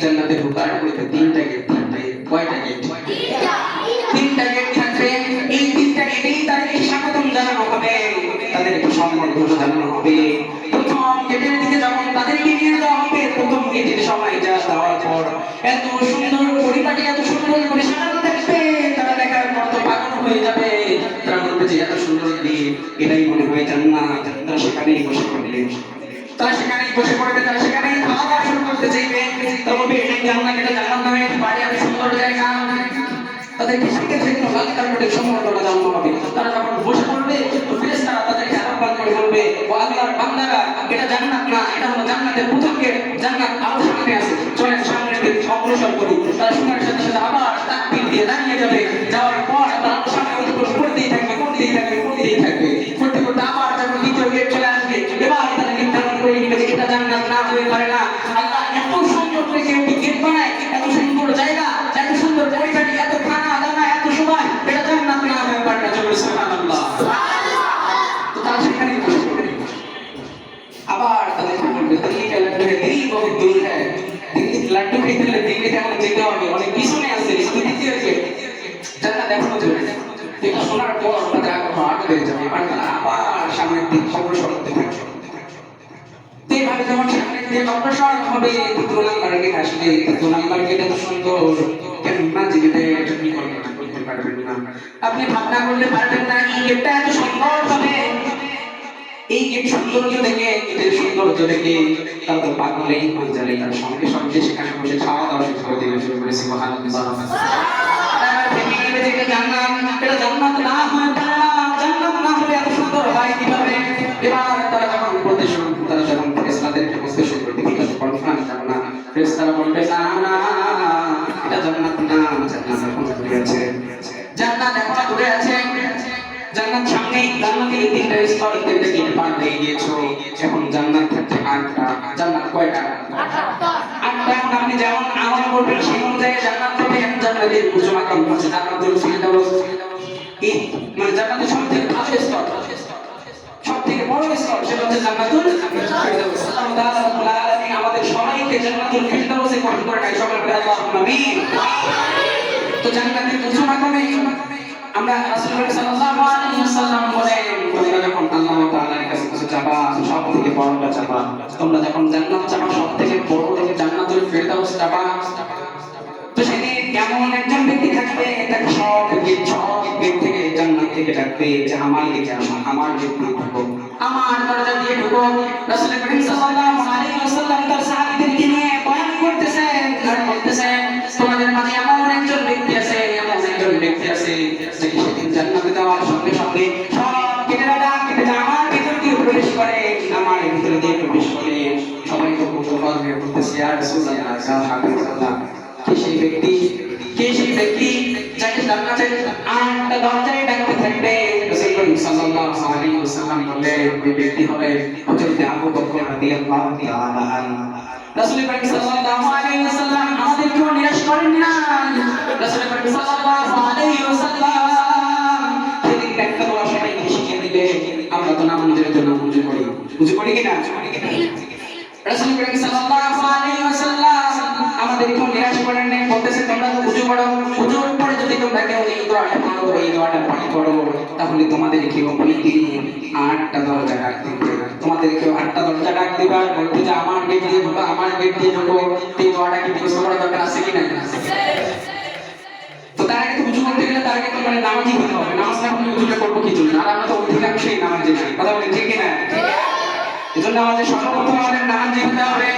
জান্নাতে ঢোকার পরে তিনটা গেট থাকবে। কয়টা গেট? তিনটা গেট থাকবে। এই তিনটা গেটেই তাদেরকে স্বাগতম জানানো হবে, তাদেরকে সম্বর্ধনা জানানো হবে। প্রথম গেটের দিকে যখন তাদেরকে নিয়ে যাওয়া হবে, প্রথম গেটের সময় যাওয়ার পর এত সুন্দর পরিপাটি, এত সুন্দর করে সাজানো দেখবে, তারা দেখার পর তো পাগল হয়ে যাবে। তারা বলবে যে এত সুন্দর গেট, এটাই মনে হয় জান্নাত। তারা সেখানেই বসে পড়বে, তারা সেখানেই বসে পড়বে, তারা সেখানেই খাওয়া দাওয়া শুরু করতে চাইবে। তারা বলবে এটাই জান্নাত, এটা জান্নাত নয়, বাড়ি এত সুন্দর জায়গা। তাদেরকে সেক্ষেত্রে কোনো লাল কার্পেটের সম্বর্ধনা জানানো হবে। তারা যখন বসে পড়বে, তো ফেরেশতারা তাদেরকে আহ্বান করে বলবে, ও আল্লাহর বান্দারা, এটা জান্নাত না, এটা হলো জান্নাতের প্রথম গেট। জান্নাত আরো সামনে আছে, চলেন সামনের দিকে অগ্রসর করি। তারা শোনার সাথে সাথে আবার তাকবীর দিয়ে দাঁড়িয়ে যাবে। যাওয়ার পর তারা সামনে অগ্রসর করতেই থাকবে, করতেই থাকবে, করতেই থাকবে। করতে করতে আবার যখন দ্বিতীয় গেট চলে আসবে, এবার তারা নির্ধারণ করে নিবে যে এটা জান্নাত না হয়ে পারে না। আল্লাহ এত সুন্দর করে কেউ গেট বানায়, এত সুন্দর জায়গা, এত সুন্দর পরিপাটি, এত খানা দানা, এত সময়, এটা জান্নাত না হয়ে পারে না। চলে সুবহানাল্লাহ। তো তারা সেখানেই বসে পড়বে। আবার তাদেরকে বলবে দিল্লি কা লাড্ডু है, दिल्ली बहुत दूर है। दिल्ली লাড্ডু খেতে হলে দিল্লিতে এখন যেতে হবে, অনেক পিছনে আছে, শুধু দ্বিতীয় গেট। জান্নাত এখনো যাবে। এটা শোনার পর ওরা যা করবে আগে হয়ে যাবে। এবার তারা আবার সামনের দিকে অগ্রসর হতে থাকবে। তো এইভাবে যখন সামনের দিকে অগ্রসর হবে, দ্বিতীয় নাম্বার গেট আসবে। দ্বিতীয় নাম্বার গেট এত সুন্দর, কেন না জীবিতে এটা কি করতে পারবেন না, আপনি ভাবনা করলে পারবেন না। এই গেটটা এত সুন্দর হবে, এই গেট সৌন্দর্য দেখে, গেটের সৌন্দর্য দেখে তারা তো পাগলেই হয়ে যাবে। তার সঙ্গে সঙ্গে সেখানে বসে খাওয়া দাওয়া শুরু করে দেবে, শুরু করে সুবহানাল্লাহ। আবার ভেবে নেবে যে এটা জান্নাত, এটা জান্নাত না হয়ে পারে না, জান্নাত না হলে এত সুন্দর হয় কিভাবে। এবার তারা যখন বলতে শুরু, তারা যখন ফেরেশতাদেরকে বলতে শুরু করবে, ঠিক আছে কনফার্ম যাব না, ফেরেশতারা বলবে না না, এটা জান্নাত না, জান্নাত এখন দূরে আছে, জান্নাত এখন দূরে আছে। জান্নাত সামনেই, জান্নাতের তিনটা স্তর থেকে গেট পার হয়ে গিয়েছো। এখন জান্নাত থাকছে 8টা। জান্নাত কয়টা? 8টা। এখন আপনি যেমন আমল করবেন সেই অনুযায়ী জান্নাত হবে। জান্নাতের উঁচু মাকাম হচ্ছে জান্নাতুল ফিরদাউস। এই মানে জান্নাতের সবথেকে ভালো স্তর, সবথেকে বড় স্তর, সেটা হচ্ছে জান্নাতুল ফিরদাউস। আল্লাহ তাআলা রাব্বুল আলামিন আমাদের সবাইকে জান্নাতুল ফিরদাউসে কবুল করে নেয়। সকলে বলি আল্লাহুম্মা আমিন। তো জান্নাতের উঁচু মাকামে আমরা রাসূলুল্লাহ সাল্লাল্লাহু আলাইহি ওয়াসাল্লাম বলেন, যখন আল্লাহ তাআলার কাছে কিছু চাবা, সবথেকে বড়টা চাবা। তোমরা যখন জান্নাত চাবা, সবথেকে বড় জান্নাতুল ফিরদাউস চাবা, তো সেদিন এমন একজন ব্যক্তি থাকবে, তাকে সব গেট থেকে জান্নাত থেকে ডাকবে যে আমার দিকে আসো, আমার গেট দিয়ে ঢুকো, আমার দরজা দিয়ে ঢুকো। রাসূল করিম সাল্লাল্লাহু আলাইহি ওয়াসাল্লাম তার সাহাবীদেরকে নিয়ে বয়ান করতেছেন আর বলতেছেন, তোমাদের মাঝে এমন একজন ব্যক্তি আছে, এমন একজন ব্যক্তি আছে যে সেদিন জান্নাতে যাওয়ার সঙ্গে সঙ্গে সব গেটেরা ডাক কেটে আমার ভিতর দিয়ে প্রবেশ করে, আমার ভিতর দিয়ে প্রবেশ করে। সবাই তো কৌতূহল হয়ে বলতেছে, ইয়া রাসূলুল্লাহ, ইয়া হাবিবাল্লাহ, কে সেই ব্যক্তি, কে সেই ব্যক্তি যাকে জান্নাতের 8টা দরজায় ডাকতে থাকবে? রাসূল করিম সাল্লাল্লাহু আলাইহি ওয়াসাল্লাম বললেন, ওই ব্যক্তি হলেন হযরত আবু বকর রাদিয়াল্লাহু তাআলা আনহু। রাসূল করিম সাল্লাল্লাহু আলাইহি ওয়াসাল্লাম আমাদেরকে নিরাশ করেন না। রাসূল করিম সাল্লাল্লাহু আলাইহি ওয়াসাল্লাম সেদিন একটা দোয়া সবাইকে শিখিয়ে দিলেন। আমরা তো নামাজের জন্য উযু করি, উযু করি কিনা? রাসূল করিম সাল্লাল্লাহু আলাইহি ওয়াসাল্লাম আমাদেরকে নিরাশ করেন না, বলতেছে তোমরা উযু করো, উযুর পরে যদি তোমরা কেউ এই দোয়াটা পড়ো, এই দোয়াটা পাঠ করো, তাহলে তোমাদেরকে ওই দিন 8টা দরজা ডাক দিবে। তোমাদেরকেও 8টা দরজা ডাক দিবে আর বলবে যে আমার গেট দিয়ে ঢোকো, আমার গেট দিয়ে ঢোকো। এই দোয়াটা কি মুখস্থ করা দরকার আছে কি না? তো তার আগে তো উযু করতে গেলে তার আগে তো মানে নামাজই হতে হবে। নামাজ না হলে উযুটা করবো কি জন্য? আর আমরা তো অধিকাংশই নামাজে নাই, কথা বলেন ঠিক কিনা? এজন্য আমাদের সর্বপ্রথম আমাদের নামাজ হতে হবে।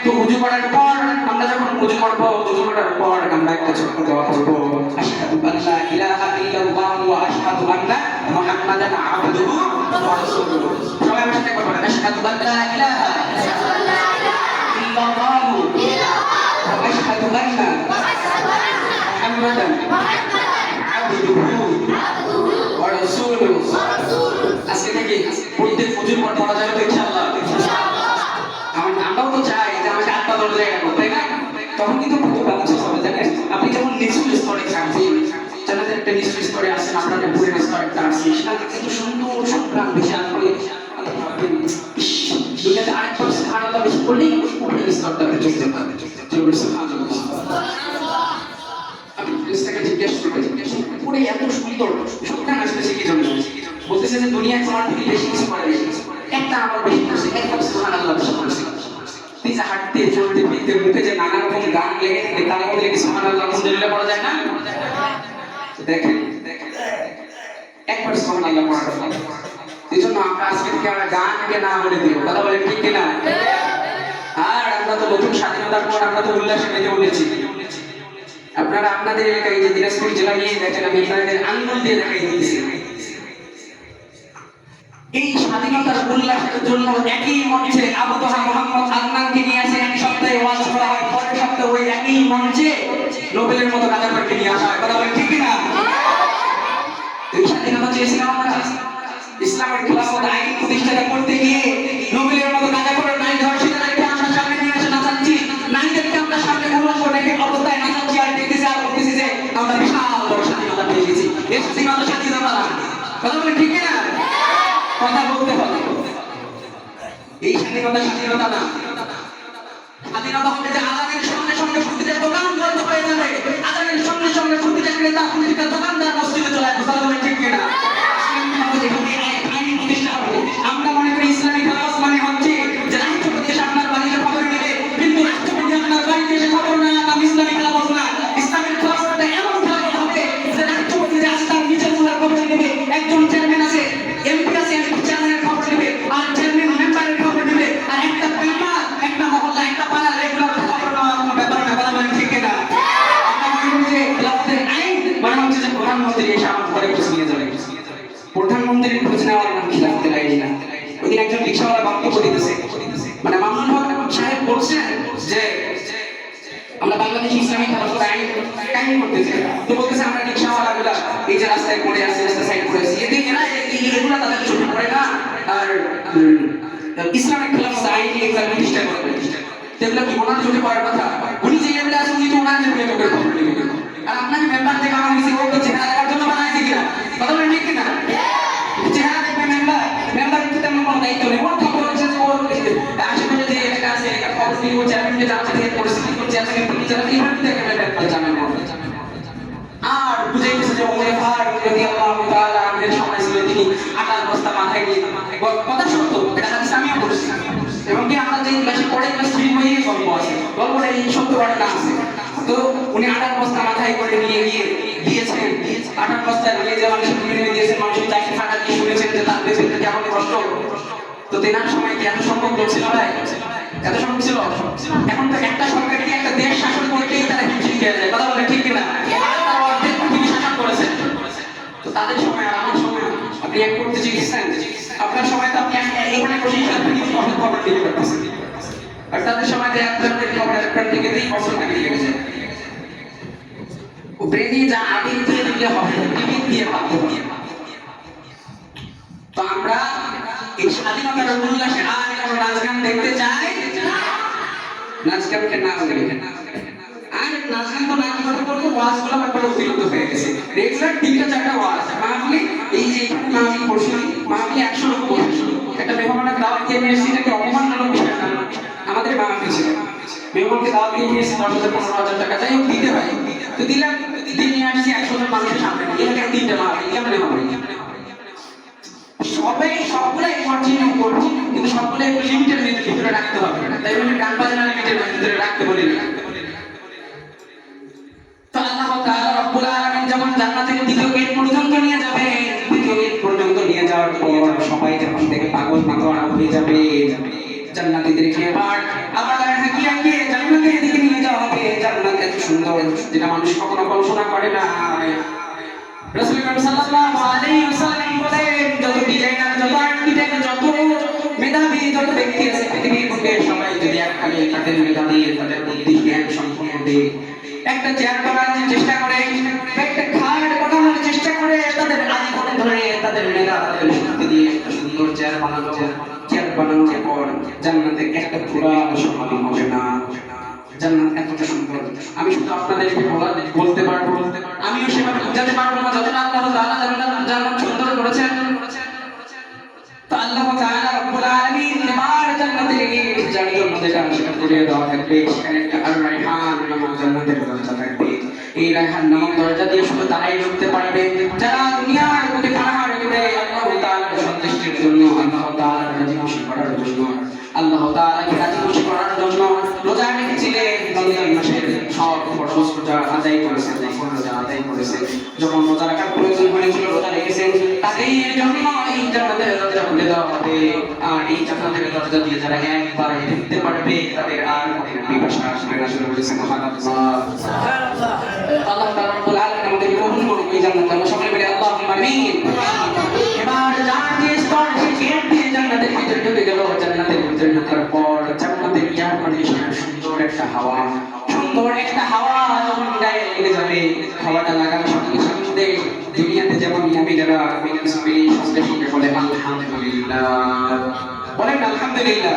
তো উযু করার পর আমরা যখন উযু করব, উযু করার পর আমরা একটা ছোট্ট দোয়া করব, আশহাদু আল্লা ইলাহা ইল্লাল্লাহ ওয়া আশহাদু আন্না মুহাম্মাদান আবদুহু ওয়া রাসূলুহু। সবাই আমার সাথে বলবেন, আশহাদু আল্লা ইলাহা ইল্লাল্লাহ ওয়া আশহাদু আন্না মুহাম্মাদান আবদুহু ওয়া রাসূলুহু। আজকে থেকে প্রত্যেক ফজর পর পড়া যাবে তো ইনশাআল্লাহ। আমরাও তো চাই যে আমাকে 8টা দরজা ডাকো, তাই না? তখন কিন্তু খুব বাচ্চা হবে, জানেন? আপনি যখন নিচু স্তরে থাকবেন, জান্নাতের একটা নিচু স্তরে আছেন, আপনার উপরের স্তরে একটা আছে, সেটা এত সুন্দর সুপ্রাণ বিশাল করে আপনি ভাববেন, দুনিয়াতে 8% আলাদা বেশি করলেই উপরের স্তরটা চলতে পারবে। জোরে সুবহানাল্লাহ। আমি প্রেসটাকে জিজ্ঞেস করব পুরো এত সুন্দর সবখান আসতেছে কি জন্য? বলতেছে যে দুনিয়ায় তোমার থেকে বেশি কিছু করে একটা আমার বেশি করছে একবার সুবহানাল্লাহ বলছে। এই যে হাঁটতে চলতে ফিরতে মুখে যে নানা রকম গান লেগে থাকে তার মধ্যে কি সুবহানাল্লাহ আলহামদুলিল্লাহ পড়া যায় না? দেখেন একবার সুবহানাল্লাহ পড়াটা ভালো। এই জন্য আমরা আজকে থেকে আমরা গানকে না বলে দিব, কথা বলেন ঠিক কিনা? আর আমরা তো নতুন স্বাধীনতার পর আমরা তো উল্লাসে মেতে উঠেছি। আপনারা আপনাদের এলাকায় যে দিনাজপুর জেলা নিয়ে দেখেন, আমি আপনাদের আঙ্গুল দিয়ে দেখাই দিয়েছি। এই স্বাধীনতার উল্লাসের জন্য একই মঞ্চে আবু তাহা মোহাম্মদ আদনানকে নিয়ে আসে এক সপ্তাহে ওয়াজ করা হয়, পরের সপ্তাহে ওই একই মঞ্চে নোবেলের মতো গাজারকে নিয়ে আসা হয়, কথা বলেন ঠিক কিনা? এই স্বাধীনতা চেয়েছিলাম আমরা। ইসলামের খেলাফত আইন প্রতিষ্ঠা করতে গিয়ে নোবেলের মতো গাজাখোর নারী ধর্ষিতাদেরকে আমরা সামনে নিয়ে এসে নাচাচ্ছি, নারীদেরকে আমরা সামনে উলঙ্গ রেখে অবস্থায় নাচাচ্ছি আর দেখতেছি আর বলতেছি যে আমরা বিশাল বড় স্বাধীনতা পেয়ে গেছি। এই স্বাধীনতা না, কথা বলেন ঠিক কিনা? কথা বলতে হবে। এই স্বাধীনতা না, স্বাধীনতা হবে যে আজানের সঙ্গে সঙ্গে প্রতিটা দোকান বন্ধ হয়ে যাবে, আজানের সঙ্গে সঙ্গে প্রতিটা ক্রেতা প্রতিটা দোকানদার মসজিদে চলে আসবে, কথা বলেন ঠিক কিনা? আমরা মনে করি ইসলামিক খেলাফত মানে হচ্ছে যে রাষ্ট্রপতি এসে আপনার বাড়িতে খবর নেবে, কিন্তু রাষ্ট্রপতি আপনার বাড়িতে এসে খবর না, নাম ইসলামিক খেলাফত না। ইসলামিক খেলাফতটা এমন খেলাফত হবে যে রাষ্ট্রপতি যে আস্থার নিচের মূলার খবর নেবে, একজন চেয়ারম্যান আছে, এমপি আছে, এমপি চেয়ারম্যানের খবর নেবে, আর চেয়ারম্যান মেম্বারের খবর নেবে, আর একটা মেম্বার একটা মহল্লা একটা পাড়া রেগুলার খবর নেওয়ার কোনো ব্যাপার না, কথা বলেন ঠিক কিনা? আমরা মনে করি যে খেলাফতের আইন মানে হচ্ছে যে প্রধানমন্ত্রী এসে আমার ঘরে খোঁজ নিয়ে যাবে। প্রধানমন্ত্রীর খোঁজ নেওয়ার নাম খিলাফতের আইন না। ওইদিন একজন রিক্সাওয়ালা বক্তব্য দিতেছে, মানে মামুন হক সাহেব বলছেন যে আমরা বাংলাদেশ ইসলামিক খেলাফত আইন কায়েম করতেছি, তো বলতেছে আমরা রিক্সাওয়ালাগুলা এই যে রাস্তায় পড়ে আছে, রাস্তা সাইড করে আছে, এরা এগুলা তাদের চোখে পড়ে না, আর ইসলামিক খেলাফত আইন এগুলা প্রতিষ্ঠা করবে, এগুলা কি ওনার চোখে পড়ার কথা? উনি যে লেভেলে আছে উনি তো ওনার চোখে খবর নেবেন। আর আপনাকে মেম্বার থেকে আমার মিশে ও তো চেহারা দেখার জন্য বানাইছে কিনা, কথা বলেন ঠিক কিনা? চেহারা দেখবে মেম্বার কিন্তু তেমন কোনো দায়িত্ব নেই, ওর খবর হচ্ছে যে ওর আশেপাশে যে এলাকা আছে এলাকার খবর নিয়ে ও চেয়ারম্যানকে জানাচ্ছে যে পরিস্থিতি করছে, চেয়ারম্যান এইভাবে থেকে মেম্বার জানান আর বুঝে গেছে যে ওমরে ফারুক রাদিয়াল্লাহু তাআলা আনহুর সময় ছিল তিনি আটার বস্তা মাথায় নিয়ে, কথা সত্য, এটা হাদিস আমিও পড়ছি, এবং কি আমরা যে ক্লাসে পড়ে ক্লাস 3 বইয়ে গল্প আছে, গল্পটা এই সত্য ঘটনা আছে। তো উনি আটার বস্তা মাথায় করে নিয়ে গিয়ে দিয়েছেন, আটার বস্তা নিয়ে যে মানুষের কিনে দিয়েছেন, মানুষের চাকরি ফাঁকা দিয়ে শুনেছেন যে তার দেশে কেমন কষ্ট। তো তেনার সময় কি এত সম্ভব ছিল ভাই? এত সম্ভব ছিল? এখন তো একটা সরকারকে একটা দেশ শাসন করতেই তারা হিমশিম খেয়ে যায়, কথা বলে ঠিক কিনা? তো তাদের সময় আর আমার সময় আপনি এক করতে চেয়েছেন, আপনার সময় তো আপনি এখানে বসে খবর দিতে পারতেছেন, আর তাদের সময় যে আপনাদের খবর একটা থেকে 3 বছর আগে লেগেছে। ও ব্রেনে যা আগে দিয়ে দিলে হবে, টিভি দিয়ে ভাবতে হবে। তো আমরা এই স্বাধীনতার উল্লাসে আর কোনো নাচ গান দেখতে চাই নাচ গানকে না বলে আর নাচ গান তো না কিভাবে করবো, ওয়াজগুলো একবার অতিরিক্ত হয়ে গেছে। রেগুলার 3টা-4টা ওয়াজ মাহফিলে, এই যে এখানে মাহফিল পড়ছি, মাহফিলে 100 লোক বসে, একটা মেহমানকে দাওয়াত দিয়ে নিয়ে এসেছি, এটাকে অপমানজনক বিষয় না। আমাদের মাহফিল ছিল, মেহমানকে দাওয়াত দিয়ে নিয়ে এসেছি 10,000-15,000 টাকা যাই হোক দিতে হয়, তো দিলাম, দিয়ে নিয়ে আসছি 100 জন মানুষের সামনে, এখানে 3টা মাহফিল কেমন হবে? সবাই সবগুলাই কন্টিনিউ করবো, কিন্তু সবগুলাই লিমিটের ভিতরে রাখতে হবে, তাই বলে গান বাজনা লিমিটের ভিতরে রাখতে বলি না। তো আল্লাহ তাআলা রব্বুল আলামিন যেমন জান্নাতের দ্বিতীয় গেট পর্যন্ত নিয়ে যাবে, দ্বিতীয় গেট পর্যন্ত নিয়ে যাওয়ার পর সবাই যখন থেকে পাগল হয়ে যাবে, জান্নাতীদেরকে আবার হাকিয়ে জান্নাতের দিকে নিয়ে যাওয়া হবে। জান্নাত এত সুন্দর যেটা মানুষ কখনো কল্পনা করে না। রাসূল সাল্লাল্লাহু আলাইহি ওয়াসাল্লাম বলেন, যত ডিজাইনার, যত আর্কিটেক্ট, যত মেধাবী যত ব্যক্তি আছে পৃথিবীর বুকে, সবাই যদি একখানে তাদের মেধা দিয়ে তাদের বুদ্ধি জ্ঞান সম্পন্ন দিয়ে একটা চেয়ার বানানোর চেষ্টা করে, একটা খাট বানানোর চেষ্টা করে, তাদের আজীবন ধরে তাদের মেধা তাদের শক্তি দিয়ে একটা সুন্দর চেয়ার বানানোর পর জান্নাতে একটা পুরা সমাধান হবে না। জান্নাত এতটা সুন্দর, আমি শুধু আপনাদেরকে বলতে পারবো, আমিও সেভাবে বোঝাতে পারবো না যতটা আল্লাহ তাআলা জান্নাত সুন্দর করেছেন। তো আল্লাহ তাআলা রব্বুল আলামিন এবার জান্নাতে যার জন্য যেটা সেটা করে দেওয়া থাকবে, সেখানে একটা আর রায়হান নামক জান্নাতের দরজা থাকবে। এই রায়হান নামক দরজা দিয়ে শুধু তারাই ঢুকতে পারবে যারা দুনিয়ার বুকে পাহাড় করে আল্লাহ তাআলার সন্তুষ্টির জন্য, আল্লাহ তাআলার রাজি খুশি করার জন্য, আল্লাহ তাআলাকে রাজি খুশি করার জন্য রোজা রেখেছিলেন। রমজান মাসের সব ফরজ রোজা আদায় করেছেন, রোজা আদায় করেছেন। যখন রোজা রাখার প্রয়োজন হয়েছিল রোজা রেখেছেন, তাদের জন্য এই জান্নাতের দরজা খুলে দেওয়া হবে। আর এই জান্নাতের দরজা দিয়ে যারা একবার ঢুকতে পারবে তাদের আর কোনো পিপাসা আসবে না। শুরু করেছে সুবহানাল্লাহ। আল্লাহ তাআলা রব্বুল আলামিন আমাদের কবুল করুন এই জান্নাত। আমরা সকলে বলি আল্লাহুম্মা আমিন। এবার যার যে স্তর সেই গেট দিয়ে জান্নাতের ভিতরে ঢুকে গেল, জান্নাতের ভিতরে ঢোকার পর জান্নাতের এয়ার কন্ডিশনার সুন্দর একটা হাওয়া, সুন্দর একটা হাওয়া যখন গায়ে লেগে যাবে, হাওয়াটা লাগার সঙ্গে সঙ্গে দুনিয়াতে যেমন মুমিনেরা বিসমিল্লাহ সঙ্গে সঙ্গে বলে আলহামদুলিল্লাহ, বলেন আলহামদুলিল্লাহ।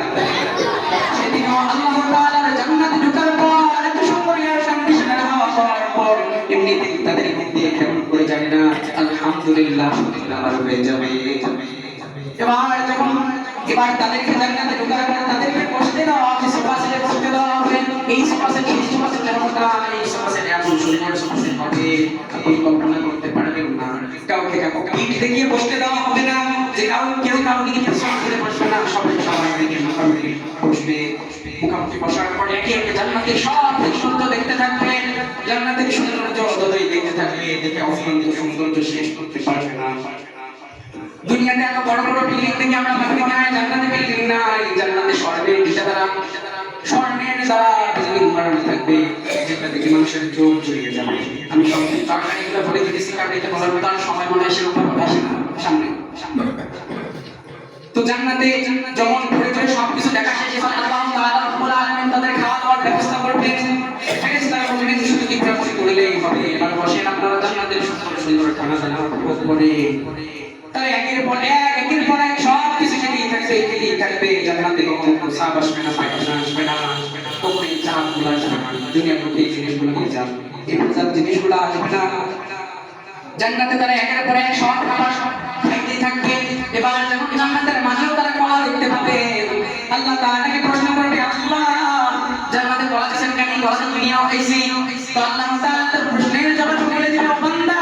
সেদিন আল্লাহ তাআলার জান্নাতে ঢোকার পর এত সুন্দর এয়ার কন্ডিশনার হাওয়া পাওয়ার পর এমনিতেই তাদের মধ্যে কেমন করে যায় না আলহামদুলিল্লাহ আমার হয়ে যাবে। এবার তাদেরকে জান্নাতে ঢোকার পর তাদেরকে বসতে দেওয়া হবে, সোফা সেটে বসতে দেওয়া হবে। এই সোফা সেটের মধ্যে এই সোফা সেটে এত সুন্দর সোফা সেট হবে আপনি কল্পনা করতে পারবেন না। কাউকে পিঠ দেখিয়ে বসতে দেওয়া হবে না, যে কেউ কাউকে পিছন করে বসবে না, সবাই দিকে মুখামুখি বসবে। মুখামুখি বসার পর একে একে জান্নাতের সব সৌন্দর্য দেখতে থাকবে, জান্নাতের সৌন্দর্য যতই দেখতে থাকবে দেখে অফুরন্ত সৌন্দর্য শেষ করতে পারবে না। দুনিয়াতে এত বড় বড় বিল্ডিং থেকে আমরা ভাবি মনে হয় জান্নাতে বিল্ডিং নাই, জান্নাতে স্বর্ণের দ্বারা বিল্ডিং বানানো থাকবে, যেটা দেখে মানুষের চোখ জুড়িয়ে যাবে। আমি সব কারখানাগুলো বলে দিতেছি কারণ এটা বলার মতো আর সময় মনে হয় সেরকম আসে না সামনে। তো জান্নাতে যেমন ঘুরে ঘুরে সবকিছু দেখা শেষ হয়, আল্লাহ তাআলা রব্বুল আলামিন তাদের খাওয়া দাওয়ার ব্যবস্থা করবেন। ফেরেশতারা বলবেন শুধু ঘোরাঘুরি করলেই হবে, এবার বসেন আপনারা জান্নাতের সুন্দর সুন্দর খানা দানা উপভোগ করে। তাই একের পর এক সব কিছু খেতেই থাকবে। জান্নাতে কখনো সাপ আসবে না, পায়খানা আসবে না, কখনো চাপগুলো আসবে না, দুনিয়ার মধ্যে এই জিনিসগুলো নিয়ে যান, এই জিনিসগুলো আসবে না। জান্নাতে তারা একের পর এক সব খাবার খাইতেই থাকবে। এবার যখন জান্নাতের মাঝেও তারা কলা দেখতে পাবে, আল্লাহ তাআলাকে প্রশ্ন করবে, আল্লাহ জান্নাতে কলা দিয়েছেন কেন? কলা তো দুনিয়াও খাইছি। তো আল্লাহ তাআলা তার প্রশ্নের জবাব বলে দিবে, ও বান্দা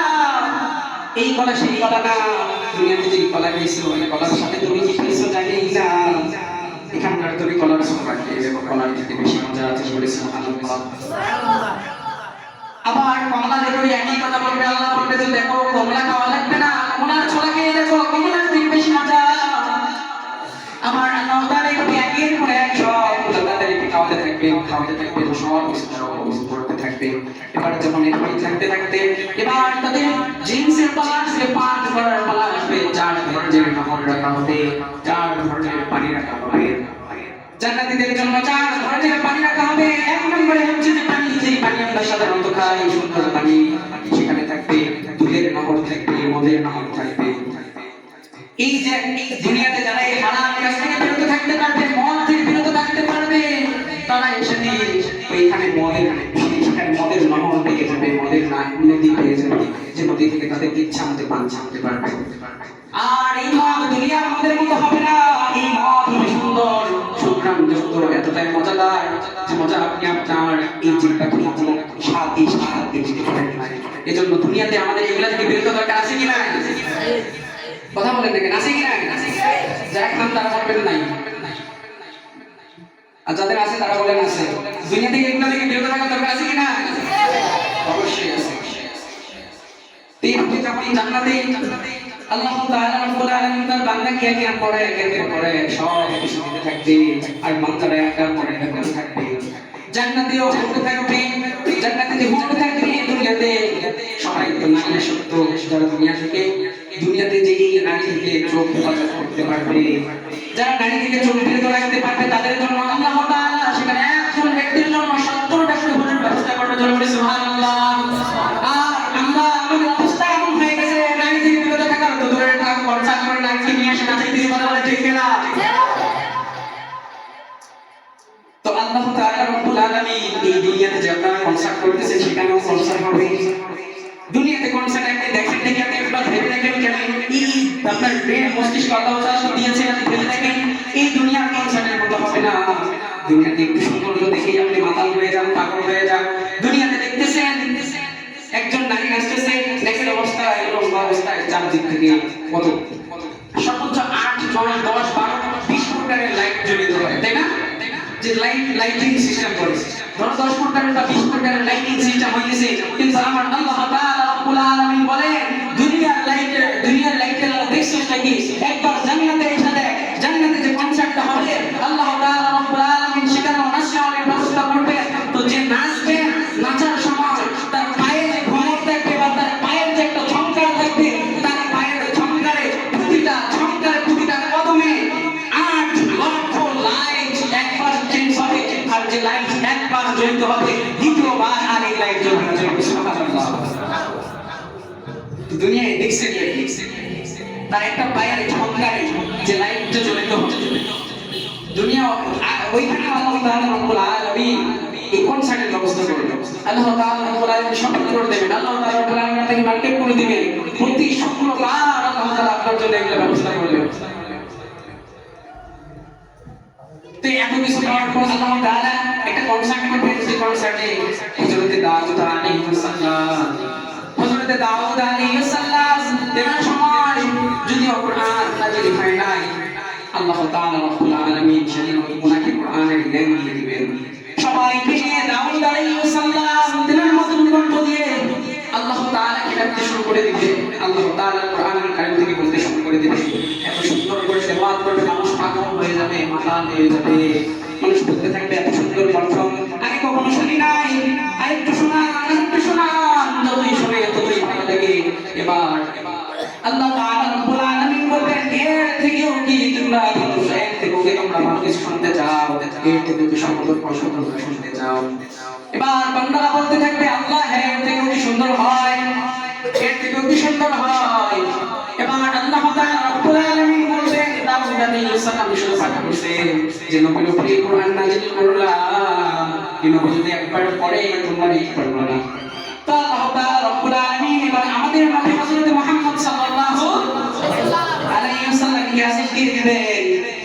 এই কলা সেই কলা না, দুনিয়াতে যে কলা খাইছো ওই কলার সাথে তুমি কি খাইছো জানি না। এখানকার তুমি কলার সোফা খেয়ে দেখো, কলার খেতে বেশি মজা আছে। বলে সুবহানাল্লাহ। আবার কমলা দেখো একই কথা বলবে, আল্লাহ বলবে যে দেখো কমলা খাওয়া লাগবে না, কমলার ছোলা খেয়ে দেখো, কমলার থেকে বেশি মজা। আমার আল্লাহ তাআলা একের পর এক সব তাদেরকে খাওয়াতে থাকবে সব কিছু করতে থাকবে। এবার যখন এরকম থাকতে এবার তাদের জিন্সের পালা আসবে, 5 ধরনের পালা আসবে, 4 ধরনের নহর রাখা হবে, 4 ধরনের পানি রাখা হবে। জান্নাতীদের জন্য 4 ধরনের পানি রাখা হবে। এক নম্বরে হচ্ছে যে পানি, যেই পানি আমরা সাধারণত খাই, সুন্দর পানি, সেখানে থাকবে দুধের নহর থাকবে, মদের নহর থাকবে। এই যে দুনিয়াতে যারা এই হারাম কাজ থেকে বিরত থাকতে পারবে, মদ থেকে বিরত থাকতে পারবে, তারা এসে ওইখানে মদের নহর পেয়ে যাবে, মদের নদী পেয়ে যাবে, যে নদী থেকে তাদের ইচ্ছা মতো পান ছাড়তে পারবে। আর এই মদ দুনিয়ার মদের মতো হবে না, এই মদ হবে সুন্দর, সুগ্রামযুক্ত, এতটাই মজাদার যে মজা আপনি আপনার এই জিহ্বাকে কোনো স্বাদ দিতে পারেন না। এজন্য দুনিয়াতে আমাদের এগুলা থেকে বিরত দরকার আছে কি না? কথা বলেন দেখেন, আছে কি না? যারা খান তারা বলবেন নাই, আর যাদের আছে তারা বলেন আছে। দুনিয়া থেকে এগুলা থেকে বিরত থাকার দরকার আছে কি না? অবশ্যই আছে। জান্নাতে আল্লাহ তাআলা রব্বুল আলামিন তার বান্দাকে একের পর এক সব কিছু দিতে থাকবে, আর বান্দারা একটার পর একটা থাকবে। জান্নাতেও হুর থাকবে, জান্নাতে যে হুর থাকবে, দুনিয়াতে সবাই তো নারী সত্য, যারা দুনিয়াতে যে নারী থেকে চোখ হেফাজত করতে পারবে, যারা নারী থেকে চোখ বিরত রাখতে পারবে, তাদের জন্য আল্লাহ তাআলা সেখানে একজন ব্যক্তির জন্য 70টা হুরের ব্যবস্থা করবে। জোরে সুবহানাল্লাহ। আর আমরা আমাদের অবস্থা এমন হয়ে গেছে, নারী থেকে বিরত থাকার তো দূরের থাক, খরচা করে নারীকে নিয়ে আসে নাচে দিয়ে কথা বলে, ঠিক না? তো আল্লাহ তাআলা রব্বুল আলামিন এই দুনিয়াতে যে আপনারা কনসার্ট করতেছেন, সেখানেও কনসার্ট হবে। দুনিয়াতে কনসার্ট আপনি দেখেন নাকি? আপনি একবার ভেবে দেখেন, কেন আপনার ব্রেন মস্তিষ্ক আল্লাহ তাআলা দিয়েছে, আপনি ভেবে দেখেন এই দুনিয়ার কনসার্টের মতো হবে না। দুনিয়াতে একটু সৌন্দর্য দেখেই আপনি মাতাল হয়ে যান, পাগল হয়ে যান। দুনিয়াতে দেখতেছেন একজন নারী নাচতেছে, নেক্সট অবস্থায় লম্বা অবস্থায় চারদিক থেকে কত সর্বোচ্চ 8, 9, 10, 12, 20 ফুটের লাইট জ্বলিত হয়, তাই না? যে লাইটিং সিস্টেম করে ধরো 10 ফুটের বা 20 ফুটের লাইটিং সিস্টেম হইছে, কিন্তু আমার আল্লাহ তাআলা রব্বুল আলামিন বলেন দুনিয়ার লাইটের দেখছটা কি? একবার জান্নাতে এসে দেখ, জান্নাতে যে কনসার্টটা হবে আল্লাহ তাআলা রব্বুল আলামিন সেখানে নাচের ব্যবস্থা করবে। তো যে নাচবে, নাচার সময় তার পায়ে যে ঘুমর থাকবে বা তার পায়ের যে একটা ঝংকার থাকবে, তার পায়ের ঝংকারে প্রতিটা কদমে 8 লক্ষ লাইট একবার চেঞ্জ হবে। আর যে লাইট একবার জ্বলতে হবে, দ্বিতীয়বার আর এই লাইট জ্বলবে না। সুবহানাল্লাহ। দুনিয়ায় দেখছেন তার একটা পায়ের ঝংকারে যে লাইটটা জ্বলতে হবে, দুনিয়া ওইখানে আল্লাহ তাআলা রব্বুল আলামিন এই কনসার্টের ব্যবস্থা করবেন। আল্লাহ তাআলা রব্বুল আলামিন সব করে দেবেন। আল্লাহ তাআলা রব্বুল আলামিন আপনাকে মার্কেট করে দিবেন। প্রতি শুক্রবার আল্লাহ তাআলা আপনার জন্য এগুলো ব্যবস্থা করবেন। তো এত কিছু করার পর আল্লাহ তাআলা একটা কনসার্ট করবেন। সেই কনসার্টে হযরত দাউদ আলাইহিস সালাম তেনার সময় যদিও কোরআন নাযিল হয় নাই, আল্লাহ তাআলা রব্বুল আলামিন সেদিন ওনাকে কোরআনের জ্ঞান দিয়ে দিবেন। সবাইকে দাউদ আলাইহিস সালাম তেনার মধুর কণ্ঠ দিয়ে আল্লাহ তাআলাকে ডাকতে শুরু করে দিবে। আল্লাহ তাআলা কোরআনের কারিম থেকে বলতে শুরু করে দিবে। এত সুন্দর করে তেলাওয়াত করবে, মানুষ পাগল হয়ে যাবে, মাতাল হয়ে যাবে। মানুষ বলতে থাকবে এত সুন্দর কণ্ঠ আগে কখনো শুনি নাই, আরেকটু শোনান, যতই শুনে ততই ভালো লাগে। এবার আল্লাহ তাআলা রব্বুল আলামিন বলবেন এর থেকেও কি তোমরা ভালো কিছু শুনতে চাও, এর থেকেও কি সুন্দর শুনতে চাও? এবার বান্দারা বলতে থাকবে আল্লাহ হ্যাঁ, এর থেকেও কি সুন্দর হয়, এর থেকেও কি সুন্দর হয়। এবার আল্লাহ তাআলা রব্বুল আলামিন বলবেন দাউদ আলাইহিস সালাম শুধু পাঠ করছেন যে নবীর উপরে কোরআন নাযিল করলাম, এই নবী যদি একবার পড়ে তোমরা এই পড়বে না। তো আল্লাহ তাআলা রব্বুল আলামিন এবার আমাদের নবী হযরত মুহাম্মদ সাল্লাল্লাহু আলাইহি ওয়াসাল্লাম কে আসিফ দিয়ে দিবেন।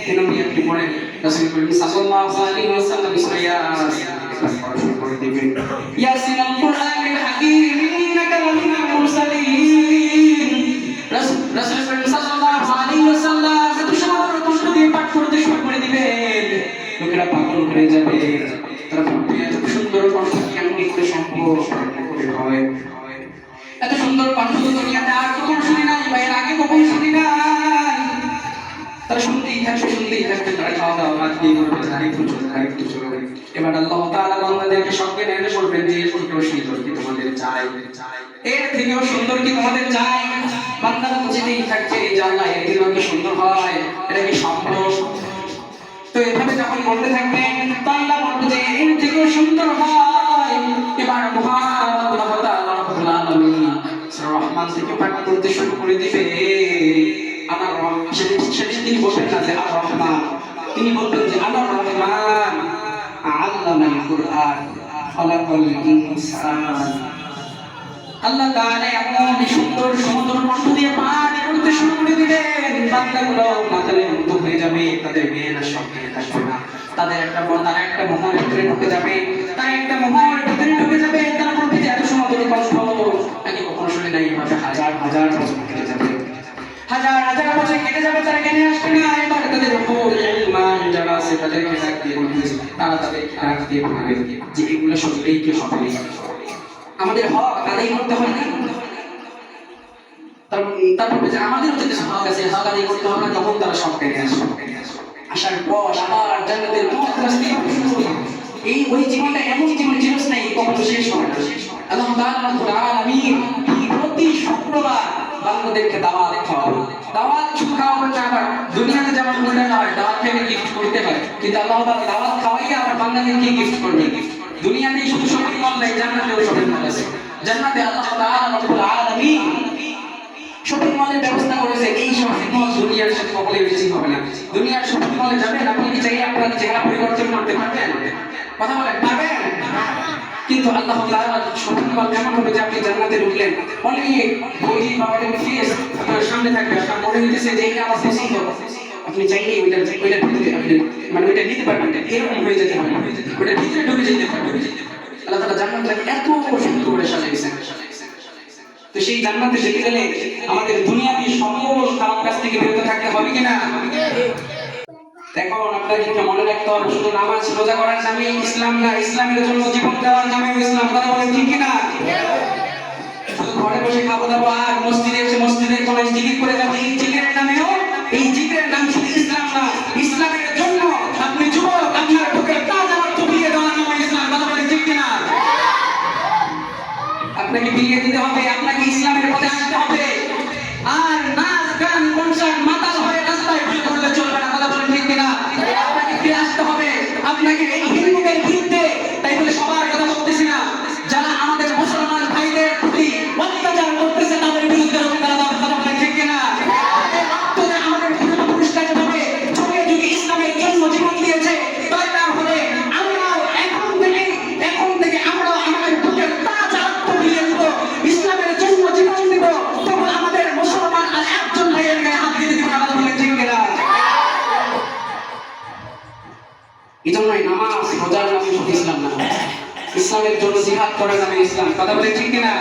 এই নবী আপনি পড়েন রাসূল করিম সাল্লাল্লাহু আলাইহি ওয়াসাল্লাম ইয়াসিন পড়ে দিবেন। ইয়াসিন আল কুরআনুল হাকীম ইন্নাকা লামিনাল মুরসালিন। রাসূল করিম সাল্লাল্লাহু আলাইহি ওয়াসাল্লাম এত সুন্দর কণ্ঠ দিয়ে পাঠ করতে শুরু করে দিবেন, লোকেরা পাগল হয়ে যাবে। তারা ভাববে এত সুন্দর কণ্ঠ কেমন করে সম্ভব হয়? এত সুন্দর কণ্ঠ তো দুনিয়াতে আর কখনো শুনি নাই, বা এর আগে কখনো শুনি নাই। তারা শুনতেই থাকবে, তারা খাওয়া দাওয়া বাদ দিয়ে বলবে আরেকটু চলবে। এবার আল্লাহ তাআলা বান্দাদেরকে সঙ্গে নিয়ে বলবেন যে এর থেকেও সুন্দর কি তোমাদের চাই, এর থেকেও সুন্দর কি তোমাদের চাই? বান্দারা বুঝতেই থাকছে যে আল্লাহ এর থেকেও কি সুন্দর হয়, এটা কি সম্ভব? তো এভাবে যখন বলতে থাকবেন আল্লাহ বলবে যে এর থেকেও সুন্দর হয়। এবার মহান আল্লাহ তাআলা রব্বুল আলামিন সূরা রহমান থেকে পাঠ করতে শুরু করে দিবে। আমার সেদিন তিনি বলবেন না যে আর রহমান, তিনি বলবেন যে আল্লাহ রহমান আল্লামাল কুরআন খালাকাল ইনসান। আল্লাহ তাআলা এমন সুন্দর কণ্ঠ দিয়ে পাঠ করতে শুরু করে দিবেন, বান্দাগুলো মাতালের মতো হয়ে যাবে, তাদের জ্ঞান আর শক্তি থাকবে না। তাদের একটা মোহর ভিতরে ঢুকে যাবে, তারা বলবে যে এত সুন্দর কণ্ঠ আগে কখনো শুনে নাই। এভাবে হাজার বছর কেটে যাবে, তারা জ্ঞানে আসবে না। এবার তাদের উপর ইলমান যারা আছে তাদেরকে ডাক দিয়ে বলবে, তারা তাদেরকে ডাক দিয়ে বলবে যে এগুলো সবই কি হবে, আমাদের হক আদায় করতে হয় না। তারপর যে আমাদের যে হক আছে, হক আদায় করতে হবে না। তখন তারা সব পেয়ে আসার পর আবার জান্নাতের এই ওই জীবনটা এমন জীবন চিরস্থায়ী, কখনো শেষ হবে না। আল্লাহ তাআলা রব্বুল আলামিন প্রতি শুক্রবার বান্দাদেরকে দাওয়াত খাওয়াবে। দাওয়াত শুধু খাওয়াবে না, আবার দুনিয়াতে যেমন উল্টা হয় দাওয়াত খেয়ে গিফট করতে হয়, কিন্তু আল্লাহ তাআলা দাওয়াত খাওয়াইয়ে আবার বান্দাদেরকে গিফট করবে। দুনিয়াতে শুধু শপিং মল নেই, জান্নাতেও শপিং মল আছে। জান্নাতে আল্লাহ তাআলা রব্বুল আলামিন শপিং মলের ব্যবস্থা করেছে। এই শপিং মল দুনিয়ার সাথে কখনোই ম্যাচিং হবে না। দুনিয়ার শপিং মলে যাবেন, আপনি কি চাই আপনার চেহারা পরিবর্তন করতে পারবেন? কথা বলেন, পারবেন? কিন্তু আল্লাহ তাআলা শপিং মল এমন হবে যে আপনি জান্নাতে ঢুকলেন, অনেক বই বা অনেক ফেস আপনার সামনে থাকবে, আপনার মনে হইতেছে যে এটা আমার পছন্দ। আপনি চাইলেই ওইটার ভিতরে আপনি মানে ওইটা নিতে পারবেন, এরকম হয়ে যেতে হবে, ওইটার ভিতরে ঢুকে যেতে পারবেন। আল্লাহ তাআলা জান্নাতটাকে এত সুন্দর করে সাজিয়েছেন। তো সেই জান্নাতে যেতে গেলে আমাদের দুনিয়াবি সকল খারাপ কাজ থেকে বিরত থাকতে হবে কিনা? এখন আপনাদেরকে মনে রাখতে হবে, শুধু নামাজ রোজা করার নামে ইসলাম না, ইসলামের জন্য জীবন দেওয়ার নামে ইসলাম। কথা বলেন ঠিক কিনা? শুধু ঘরে বসে খাবো দাবো আর মসজিদের কোনো জিকির করে যাবো, এই জিকিরের নামেও, এই জিকিরের নাম শুধু ইসলাম না, ইসলামের জন্য আপনি যুবক আপনার বুকের তাজা রক্ত বিলিয়ে দেওয়ার নামে ইসলাম। কথা বলেন ঠিক কিনা? আপনাকে বিলিয়ে দিতে হবে, আপনাকে ইসলামের পথে আসতে হবে। আর নাচ গান কনসার্ট মাতাল হয়ে রাস্তায় ঘুরে ঘুরলে চলবে না। কথা বলেন ঠিক কিনা? আপনাকে ফিরে আসতে হবে, আপনাকে এই হিন্দুদের বিরুদ্ধে, তাই বলে সবার কথা বলতেছি না, যারা আমাদের মুসলমান ভাইদের প্রতি অত্যাচার করতেছে তাদের বিরুদ্ধে তারা কথা বলেন ঠিক কিনা? আমাদের পূর্বপুরুষরা যেভাবে যুগে যুগে ইসলামের জন্য জীবন দিয়েছে, দরকার হলে আমরাও এখন থেকে আমরাও আমাদের বুকের তাজা রক্ত দিয়ে দিব, ইসলামের জন্য জীবন দিব, তখন আমাদের মুসলমান আর একজন ভাইয়ের গায়ে হাত দিতে দিব না। কথা বলেন ঠিক কিনা? এই জন্যই নামাজ রোজার নামে শুধু ইসলাম না, ইসলামের জন্য জিহাদ করার নামে ইসলাম। কথা বলেন ঠিক কিনা?